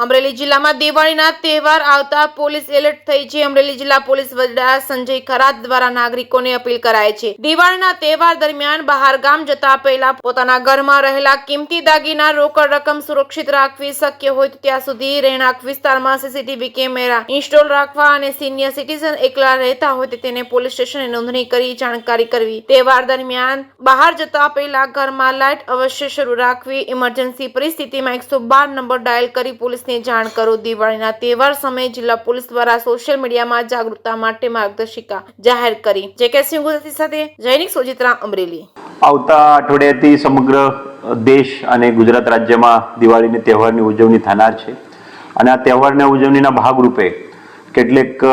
અમરેલી જિલ્લામાં દિવાળીના તહેવાર આવતા પોલીસ એલર્ટ થઈ છે। અમરેલી જિલ્લા પોલીસ વડા સંજય ખરાત દ્વારા નાગરિકોને અપીલ કરાઈ છે। દિવાળીના તહેવાર દરમિયાન બહાર ગામ જતા પહેલા પોતાના ઘરમાં રહેલા કિંમતી દાગીના રોકડ રકમ સુરક્ષિત રાખવી, શક્ય હોય ત્યાં સુધી રહેણાંક વિસ્તારમાં સીસીટીવી કેમેરા ઇન્સ્ટોલ રાખવા અને સિનિયર સિટીઝન એકલા રહેતા હોય તેને પોલીસ સ્ટેશને નોંધણી કરી જાણકારી કરવી। તહેવાર દરમિયાન બહાર જતા પહેલા ઘરમાં લાઇટ અવશ્ય શરૂ રાખવી। ઇમરજન્સી પરિસ્થિતિમાં 112 નંબર ડાયલ કરી પોલીસને જાણ કરો। દિવાળીના તહેવાર સમયે જિલ્લા પોલીસ દ્વારા સોશિયલ મીડિયામાં જાગૃતતા માટે માર્ગદર્શિકા જાહેર કરી। જેકે સિંહ ગુજરાતી સાથે જૈનિક સોજિત્રા અમરેલી। આવતા અઠવાડિયાથી સમગ્ર દેશ અને ગુજરાત રાજ્યમાં દિવાળીની તહેવારની ઉજવણી થનાર છે અને આ તહેવારની ઉજવણીના ભાગરૂપે કેટલેક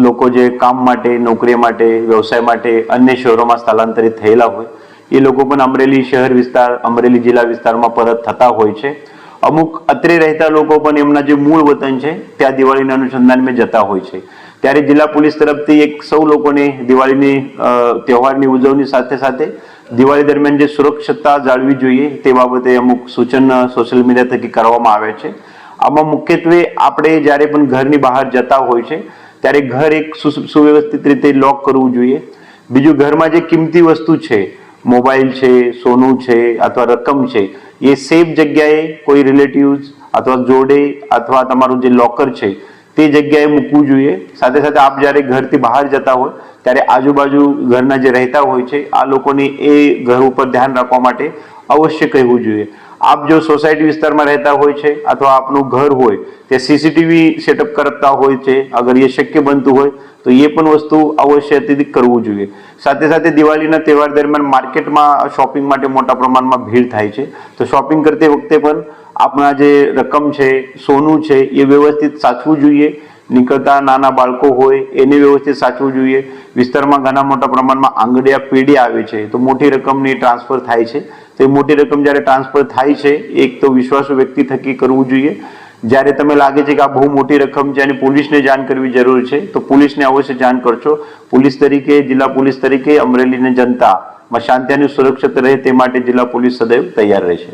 લોકો જે કામ માટે, નોકરી માટે, વ્યવસાય માટે અન્ય શહેરોમાં સ્થળાંતરિત થયેલા હોય એ લોકો પણ અમરેલી શહેર વિસ્તાર, અમરેલી જિલ્લા વિસ્તારમાં પરત થતા હોય છે। અમુક અત્રે રહેતા લોકો પણ એમના જે મૂળ વતન છે ત્યાં દિવાળીના અનુસંધાનમાં જતા હોય છે। ત્યારે જિલ્લા પોલીસ તરફથી એક સૌ લોકોને દિવાળીની તહેવારની ઉજવણી સાથે સાથે દિવાળી દરમિયાન જે સુરક્ષિતતા જાળવી જોઈએ તે બાબતે અમુક સૂચન સોશિયલ મીડિયા થકી કરવામાં આવે છે। આમાં મુખ્યત્વે આપણે જ્યારે પણ ઘરની બહાર જતા હોય છે ત્યારે ઘર એક સુવ્યવસ્થિત રીતે લોક કરવું જોઈએ। બીજું, ઘરમાં જે કિંમતી વસ્તુ છે, મોબાઈલ છે, સોનું છે અથવા રકમ છે, એ સેફ જગ્યાએ કોઈ રિલેટિવ્સ અથવા જોડે અથવા તમારું જે લોકર છે તે જગ્યાએ મૂકવું જોઈએ। સાથે સાથે આપ જ્યારે ઘરથી બહાર જતા હોય ત્યારે આજુબાજુ ઘરના જે રહેતા હોય છે આ લોકોને એ ઘર ઉપર ધ્યાન રાખવા માટે અવશ્ય કહેવું જોઈએ। આપ જો સોસાયટી વિસ્તારમાં રહેતા હોય છે અથવા આપનું ઘર હોય તે સીસીટીવી સેટઅપ કરતા હોય છે, અગર એ શક્ય બનતું હોય તો એ પણ વસ્તુ અવશ્ય કરવું જોઈએ। સાથે સાથે દિવાળીના તહેવાર દરમિયાન માર્કેટમાં શોપિંગ માટે મોટા પ્રમાણમાં ભીડ થાય છે, તો શોપિંગ કરતી વખતે પણ આપણા જે રકમ છે, સોનું છે એ વ્યવસ્થિત સાચવું જોઈએ। નીકળતા નાના બાળકો હોય એને વ્યવસ્થિત સાચવું જોઈએ। વિસ્તારમાં ઘણા મોટા પ્રમાણમાં આંગડિયા પેઢી આવે છે તો મોટી રકમની ટ્રાન્સફર થાય છે, તો એ મોટી રકમ જ્યારે ટ્રાન્સફર થાય છે એક તો વિશ્વાસુ વ્યક્તિ થકી કરવું જોઈએ। જ્યારે તમે લાગે છે કે આ બહુ મોટી રકમ છે અને પોલીસને જાણ કરવી જરૂર છે તો પોલીસને અવશ્ય જાણ કરશો। પોલીસ તરીકે, જિલ્લા પોલીસ તરીકે અમરેલીની જનતામાં શાંતિ અને સુરક્ષિત રહે તે માટે જિલ્લા પોલીસ સદૈવ તૈયાર રહેશે।